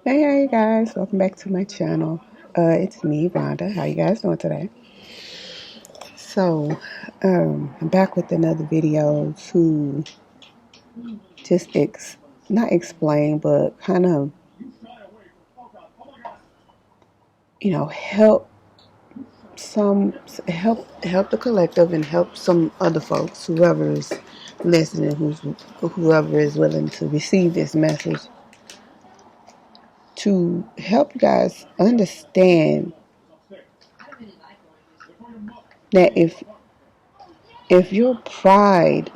Hey guys, welcome back to my channel. It's me, Rhonda. How you guys doing today? So, I'm back with another video to just not explain, but kind of, help some help the collective and help some other folks, whoever is listening, whoever is willing to receive this message, to help you guys understand that if your pride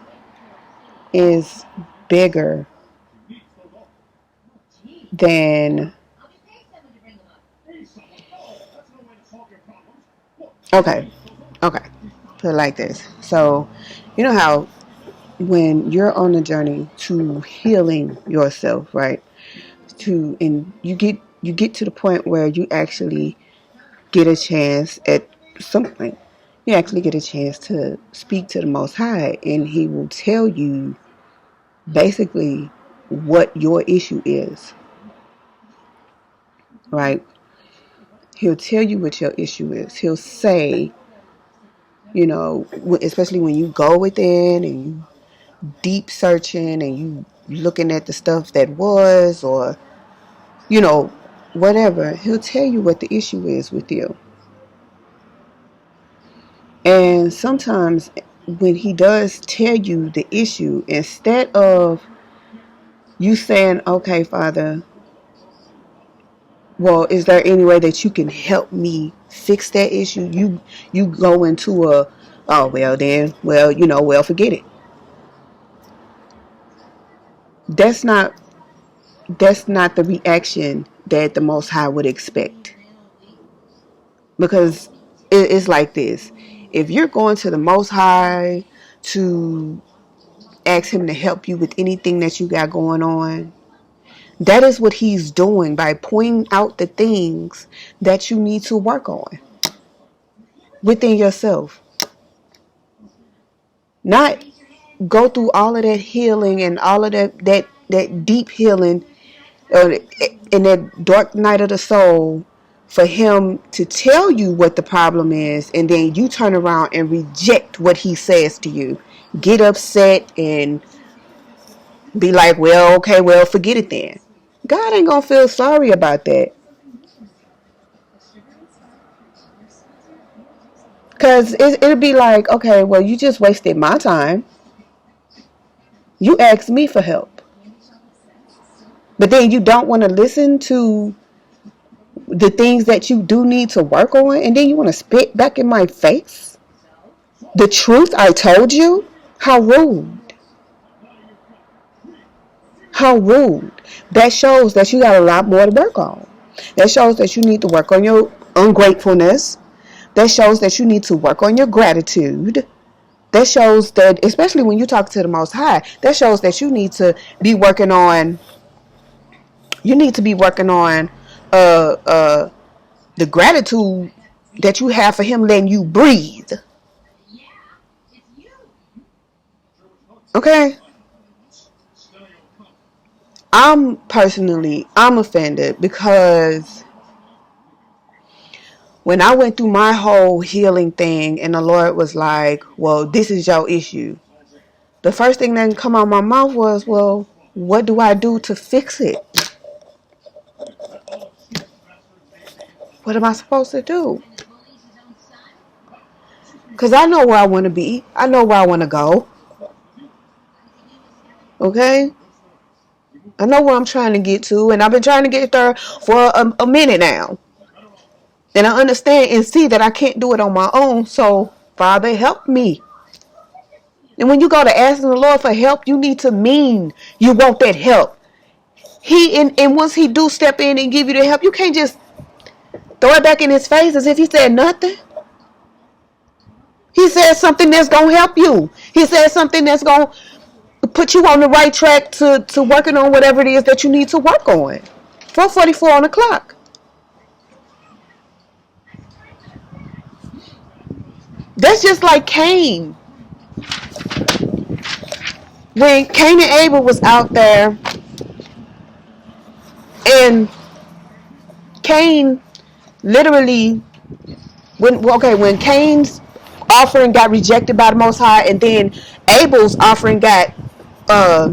is bigger than, okay, put it like this. So you know how when you're on a journey to healing yourself, right, and you get to the point where you actually get a chance at some point, you actually get a chance to speak to the Most High, and He will tell you basically what your issue is, right? He'll tell you what your issue is. He'll say, especially when you go within and you deep searching and you looking at the stuff that was, or, you know, whatever, he'll tell you what the issue is with you. And sometimes when he does tell you the issue, instead of you saying, okay, Father, well, is there any way that you can help me fix that issue? You go into oh, well then, well, forget it. That's not the reaction that the Most High would expect. Because it's like this. If you're going to the Most High to ask Him to help you with anything that you got going on, that is what He's doing by pointing out the things that you need to work on within yourself. Not go through all of that healing and all of that deep healing in that dark night of the soul, for Him to tell you what the problem is, and then you turn around and reject what He says to you, get upset and be like, well, okay, well, forget it then. God ain't gonna feel sorry about that, because it'll be like, okay, well, you just wasted my time. You asked me for help, but then you don't want to listen to the things that you do need to work on, and then you want to spit back in my face the truth I told you. How rude. How rude. That shows that you got a lot more to work on. That shows that you need to work on your ungratefulness. That shows that you need to work on your gratitude. That shows that, especially when you talk to the Most High, that shows that you need to be working on, uh, uh, the gratitude that you have for Him letting you breathe. Okay? I'm offended because when I went through my whole healing thing and the Lord was like, well, this is your issue, the first thing that come out of my mouth was, well, what do I do to fix it? What am I supposed to do? Because I know where I want to be. I know where I want to go. Okay? I know where I'm trying to get to, and I've been trying to get there for a minute now. And I understand and see that I can't do it on my own, so Father, help me. And when you go to asking the Lord for help, you need to mean you want that help. And once He do step in and give you the help, you can't just throw it back in His face as if He said nothing. He said something that's going to help you. He said something that's going to put you on the right track to working on whatever it is that you need to work on. 4:44 on the clock. That's just like Cain. When Cain and Abel was out there, and Cain literally, when Cain's offering got rejected by the Most High, and then Abel's offering got uh,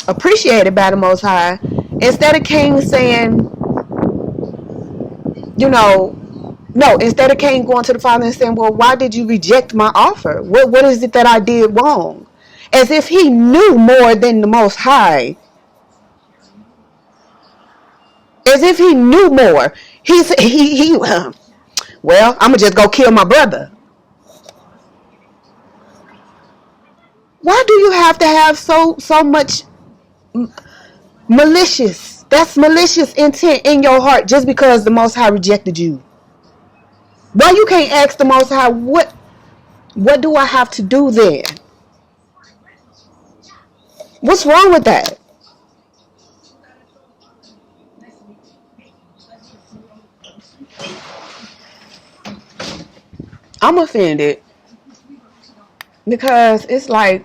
appreciated by the Most High, instead of Cain saying, you know, no, instead of Cain going to the Father and saying, well, why did you reject my offer? What is it that I did wrong? As if he knew more than the Most High. As if he knew more. Well, I'm going to just go kill my brother. Why do you have to have so much malicious intent in your heart just because the Most High rejected you? Why you can't ask the Most High, what do I have to do then? What's wrong with that? I'm offended because it's like,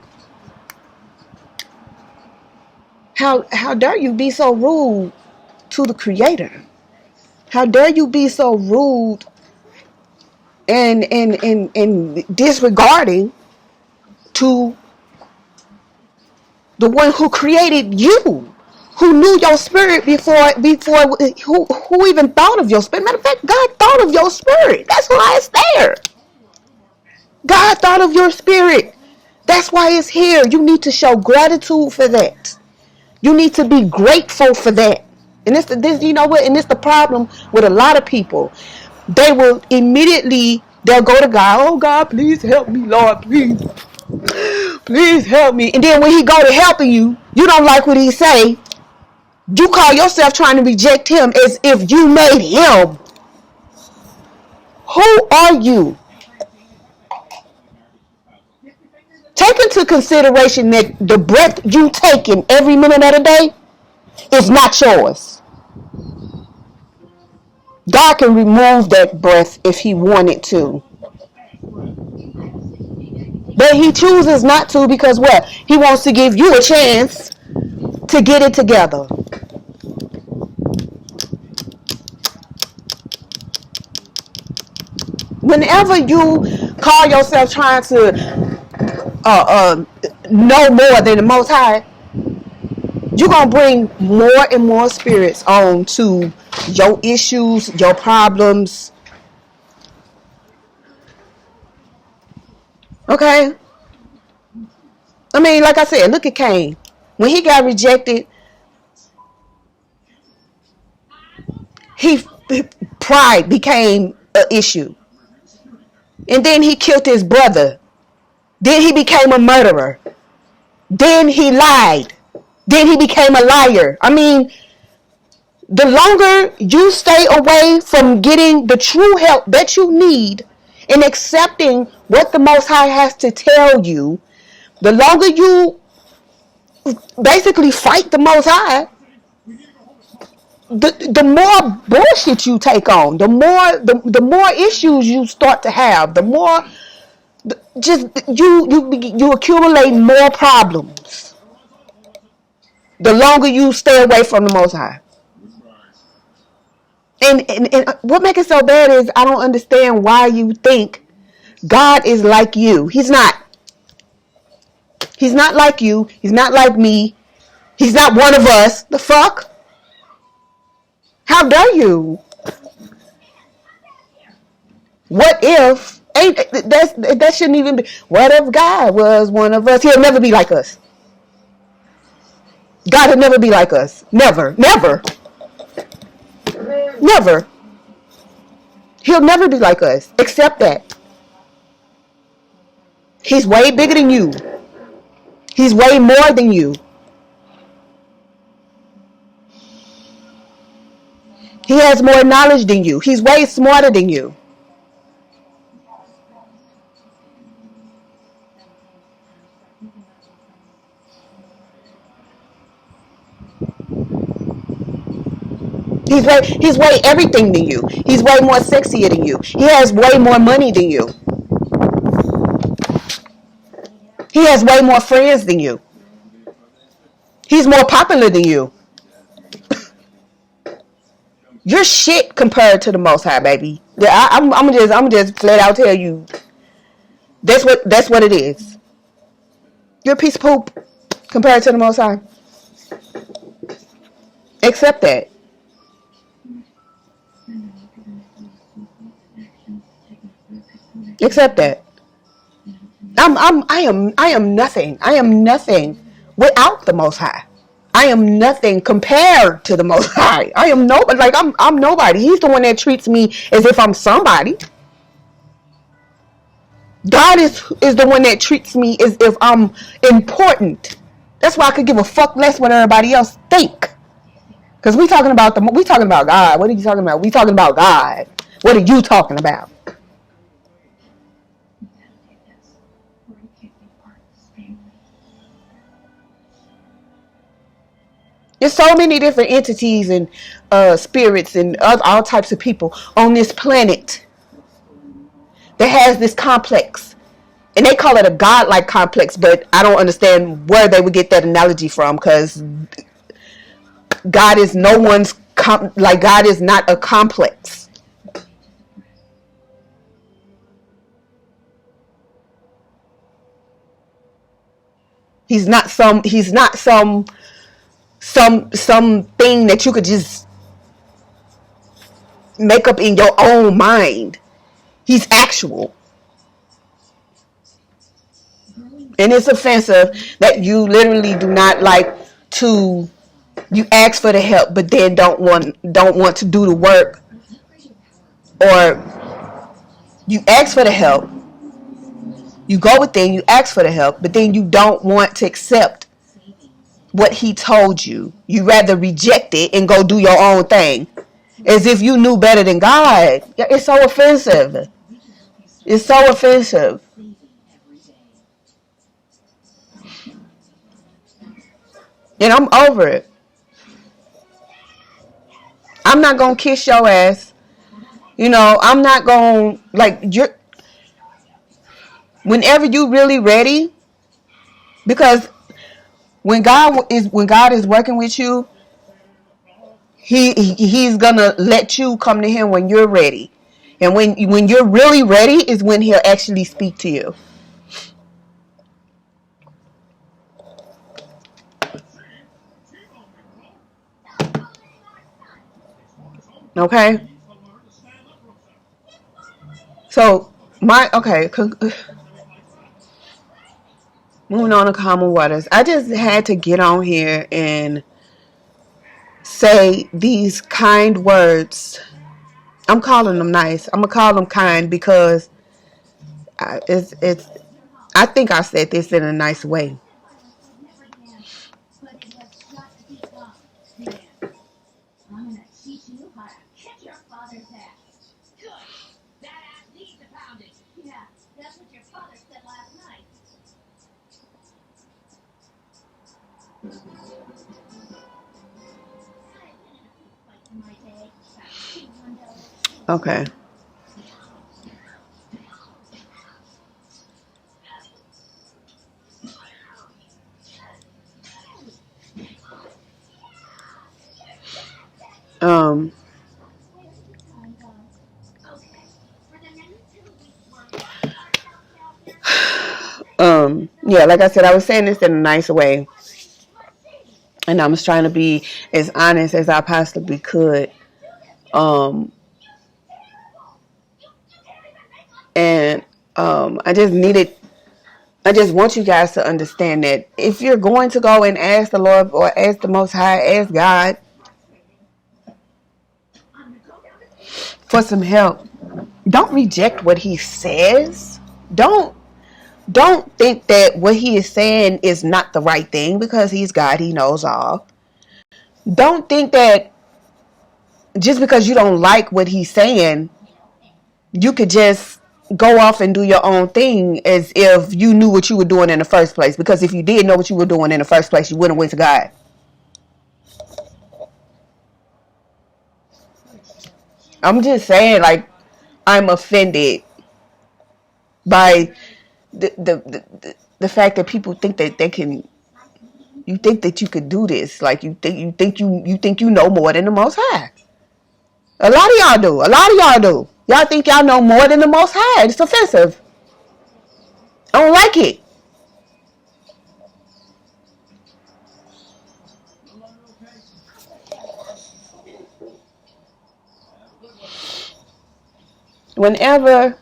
how dare you be so rude to the Creator? How dare you be so rude and disregarding to the one who created you, who knew your spirit before who even thought of your spirit? Matter of fact, God thought of your spirit. That's why it's there. God thought of your spirit. That's why it's here. You need to show gratitude for that. You need to be grateful for that. And this you know what? And it's the problem with a lot of people. They will immediately, they'll go to God. Oh God, please help me, Lord, please help me. And then when he go to helping you, you don't like what he say. You call yourself trying to reject him as if you made him. Who are you? Take into consideration that the breath you take in every minute of the day is not yours. God can remove that breath if he wanted to. But he chooses not to because what? He wants to give you a chance to get it together. Whenever you call yourself trying to know more than the Most High, you're going to bring more and more spirits on to your issues, your problems. Okay? I mean, like I said, look at Cain. When he got rejected, pride became an issue. And then he killed his brother. Then he became a murderer. Then he lied. Then he became a liar. I mean, the longer you stay away from getting the true help that you need and accepting what the Most High has to tell you, the longer you basically fight the Most High, the more bullshit you take on, the more issues you start to have, the more just you accumulate more problems. The longer you stay away from the Most High. And what makes it so bad is I don't understand why you think God is like you. He's not. He's not like you. He's not like me. He's not one of us. The fuck? How dare you? What if? That shouldn't even be. What if God was one of us? He'll never be like us. God will never be like us. Never. Never. Never. He'll never be like us. Accept that. He's way bigger than you. He's way more than you. He has more knowledge than you. He's way smarter than you. He's way everything than you. He's way more sexier than you. He has way more money than you. He has way more friends than you. He's more popular than you. You're shit compared to the Most High, baby. Yeah, I'm just flat out tell you. That's what it is. You're a piece of poop compared to the Most High. Accept that. Accept that. I am nothing. I am nothing without the Most High. I am nothing compared to the Most High. I am nobody. Like I'm nobody. He's the one that treats me as if I'm somebody. God is the one that treats me as if I'm important. That's why I could give a fuck less what everybody else think. Cause we talking about God. What are you talking about? We talking about God. What are you talking about? There's so many different entities and spirits and all types of people on this planet that has this complex. And they call it a godlike complex, but I don't understand where they would get that analogy from, because God is no one's God is not a complex. He's not some thing that you could just make up in your own mind. He's actual. And it's offensive that you literally do not like to, you ask for the help but then don't want to do the work, or you ask for the help, you go within, you ask for the help, but then you don't want to accept what he told you. You rather reject it and go do your own thing as if you knew better than God. It's so offensive. It's so offensive. And I'm over it. I'm not gonna kiss your ass. You know, I'm not gonna, like, you're, whenever you really ready, because when God is working with you, he's gonna let you come to him when you're ready. And when you're really ready is when he'll actually speak to you. Okay? So, moving on to Common Waters. I just had to get on here and say these kind words. I'm calling them nice. I'm gonna call them kind because it's. I think I said this in a nice way. Okay. Um. Yeah, like I said, I was saying this in a nice way, and I was trying to be as honest as I possibly could. Um, and I just want you guys to understand that if you're going to go and ask the Lord or ask the Most High, ask God for some help, don't reject what He says. Don't think that what He is saying is not the right thing, because He's God, He knows all. Don't think that just because you don't like what He's saying, you could just go off and do your own thing as if you knew what you were doing in the first place. Because if you did know what you were doing in the first place, you wouldn't have went to God. I'm just saying, like, I'm offended by the fact that people think that they can. You think that you could do this, like you think you know more than the Most High. A lot of y'all do. A lot of y'all do. Y'all think y'all know more than the Most High. It's offensive. I don't like it. Whenever,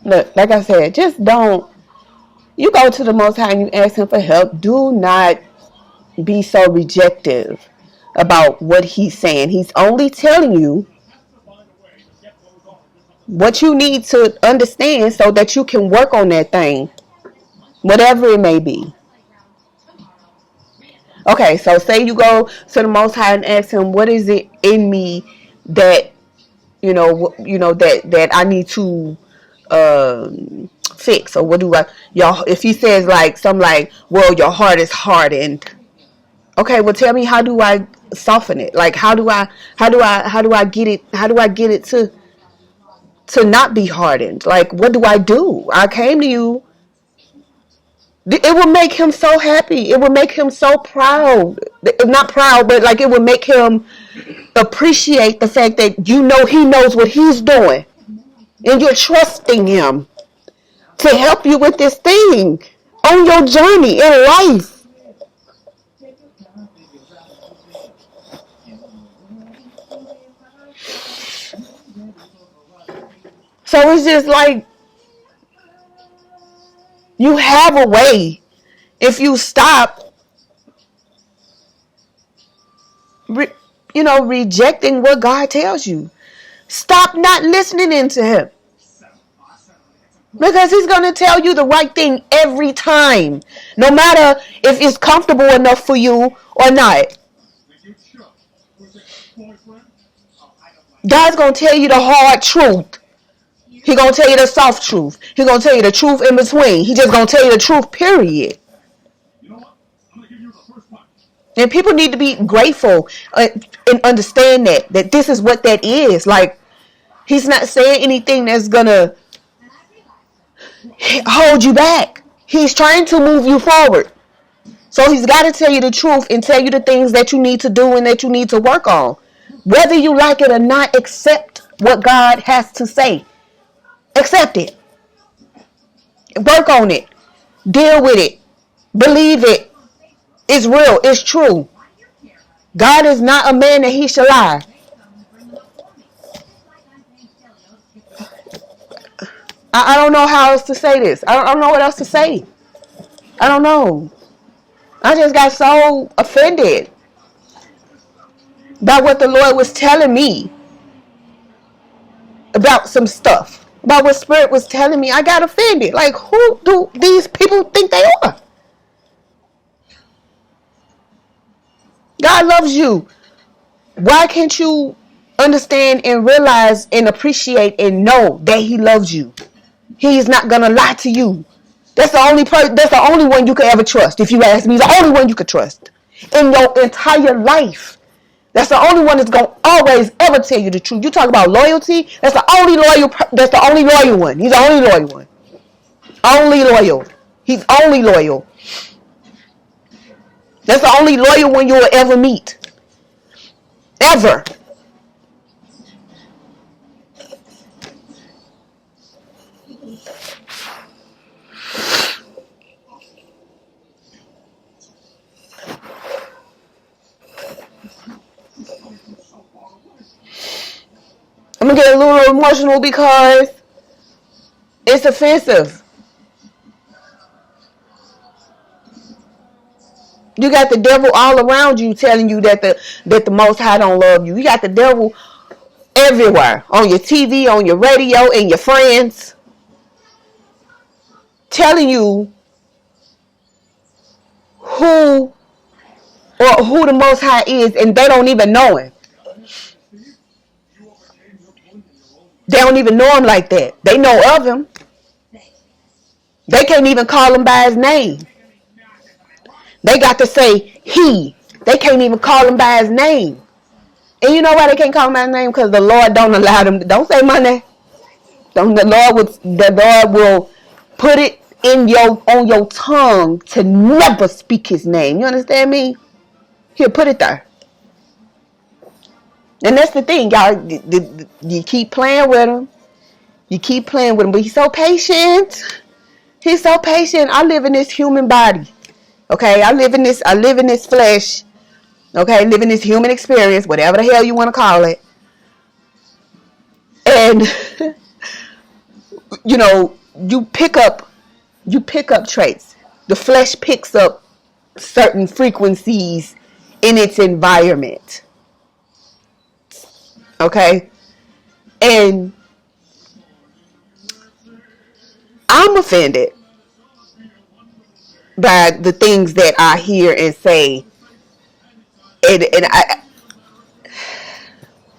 look, like I said, just don't. You go to the Most High and you ask Him for help. Do not be so rejective about what He's saying. He's only telling you what you need to understand so that you can work on that thing, whatever it may be. Okay, so say you go to the Most High and ask Him, what is it in me that that I need to fix, or what do I, y'all? If He says like something like, well, your heart is hardened. Okay, well, tell me, how do I soften it? Like, how do I get it? How do I get it to not be hardened? Like, what do I do? I came to you. It will make Him so happy. It will make Him so proud. Not proud, but like it will make Him appreciate the fact that He knows what He's doing, and you're trusting Him to help you with this thing on your journey in life. So it's just like, you have a way. If you stop, rejecting what God tells you. Stop not listening to Him. Because He's going to tell you the right thing every time. No matter if it's comfortable enough for you or not. God's going to tell you the hard truth. He's going to tell you the soft truth. He's going to tell you the truth in between. He's just going to tell you the truth, period. And people need to be grateful and understand that this is what that is. Like, He's not saying anything that's going to hold you back. He's trying to move you forward. So He's got to tell you the truth and tell you the things that you need to do and that you need to work on. Whether you like it or not, accept what God has to say. Accept it. Work on it. Deal with it. Believe it. It's real. It's true. God is not a man that He should lie. I don't know how else to say this. I don't know what else to say. I don't know. I just got so offended by what the Lord was telling me about some stuff. About what Spirit was telling me. I got offended. Like, who do these people think they are? God loves you. Why can't you understand and realize and appreciate and know that He loves you? He's not gonna lie to you. That's the only that's the only one you could ever trust. If you ask me, he's the only one you could trust in your entire life. That's the only one that's gonna always ever tell you the truth. You talk about loyalty. That's the only loyal. That's the only loyal one. He's the only loyal one. Only loyal. He's only loyal. That's the only loyal one you will ever meet. Ever. I'm gonna get a little emotional because it's offensive. You got the devil all around you telling you that the Most High don't love you. You got the devil everywhere, on your TV, on your radio, and your friends, telling you who the Most High is, and they don't even know Him. They don't even know Him like that. They know of Him. They can't even call Him by His name. They got to say He. They can't even call Him by His name. And you know why they can't call Him by His name? Because the Lord don't allow them. Don't say my name. The Lord will put it on your tongue to never speak His name. You understand me? He'll put it there. And that's the thing, y'all. You keep playing with him. You keep playing with him, but he's so patient. He's so patient. I live in this human body. Okay, I live in this flesh. Okay, live in this human experience, whatever the hell you want to call it. And you know, you pick up traits. The flesh picks up certain frequencies in its environment. Okay? And I'm offended by the things that I hear and say. And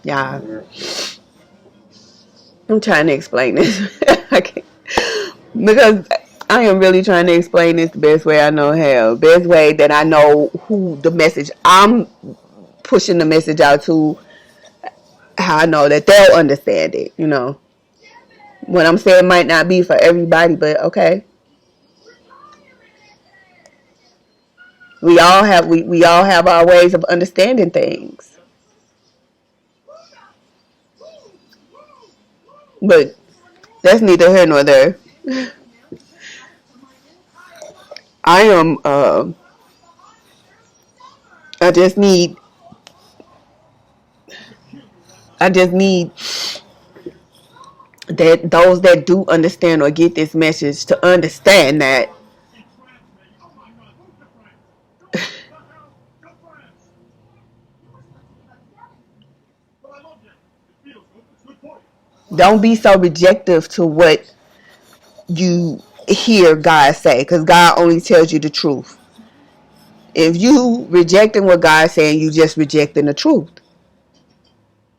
yeah, I'm trying to explain this. I can't, because I am really trying to explain this the best way I know how. Best way that I know who the message I'm pushing the message out to, how I know that they'll understand it, you know. What I'm saying might not be for everybody, but okay. We all have our ways of understanding things. But that's neither here nor there. I am I just need that those that do understand or get this message to understand that don't be so rejective to what you hear God say, because God only tells you the truth. If you rejecting what God's saying, you just rejecting the truth.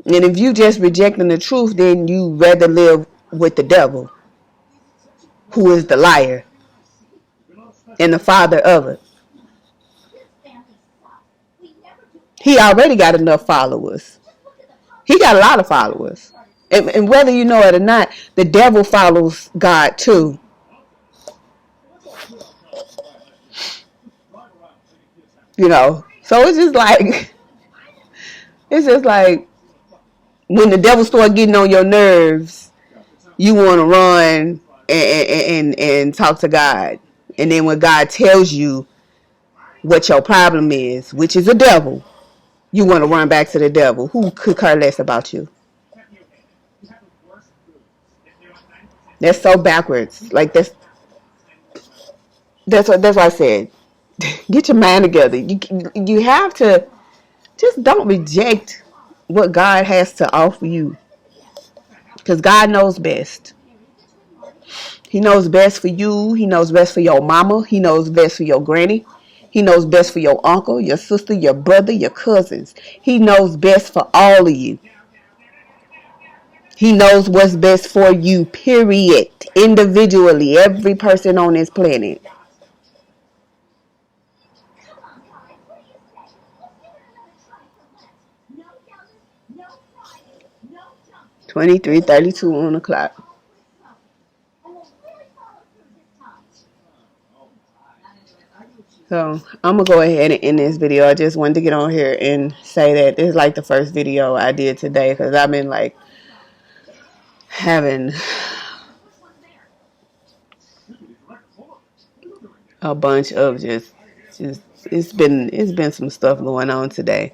And if you just rejecting the truth, then you rather live with the devil, who is the liar and the father of it. He already got enough followers. He got a lot of followers. And whether you know it or not, the devil follows God too. You know, so it's just like when the devil start getting on your nerves, you want to run and talk to God. And then when God tells you what your problem is, which is a devil, you want to run back to the devil, who could care less about you. That's so backwards. Like that's what I said. Get your mind together. You have to just don't reject what God has to offer you, because God knows best. He knows best for you. He knows best for your mama. He knows best for your granny. He knows best for your uncle, your sister, your brother, your cousins. He knows best for all of you. He knows what's best for you, period. Individually, every person on this planet. $23:32 on the clock. So I'm gonna go ahead and end this video. I just wanted to get on here and say that this is like the first video I did today, because I've been like having a bunch of just it's been some stuff going on today.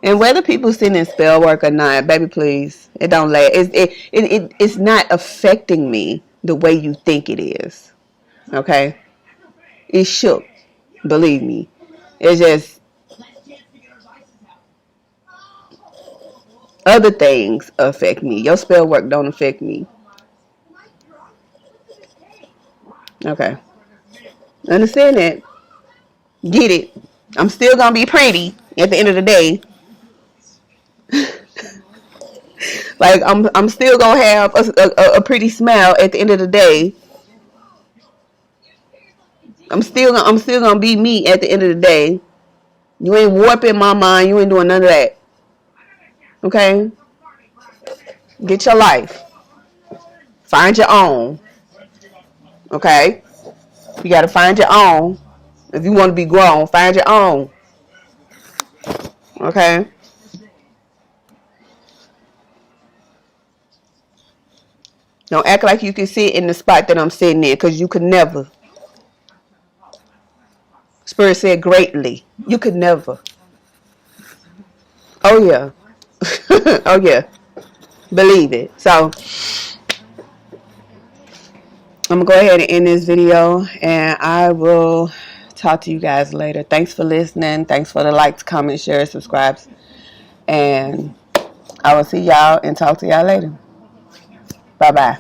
And whether people send in spell work or not, baby, please, it don't last. It's not affecting me the way you think it is. Okay, it's shook. Believe me, it's just other things affect me. Your spell work don't affect me. Okay, understand that. Get it. I'm still gonna be pretty at the end of the day. Like I'm still gonna have a pretty smile at the end of the day. I'm still gonna be me at the end of the day. You ain't warping my mind. You ain't doing none of that. Okay? Get your life. Find your own. Okay? You gotta find your own. If you want to be grown, find your own. Okay? Don't act like you can sit in the spot that I'm sitting in, because you could never. Spirit said greatly. You could never. Oh, yeah. Oh, yeah. Believe it. So, I'm going to go ahead and end this video, and I will talk to you guys later. Thanks for listening. Thanks for the likes, comments, shares, subscribes. And I will see y'all and talk to y'all later. Bye-bye.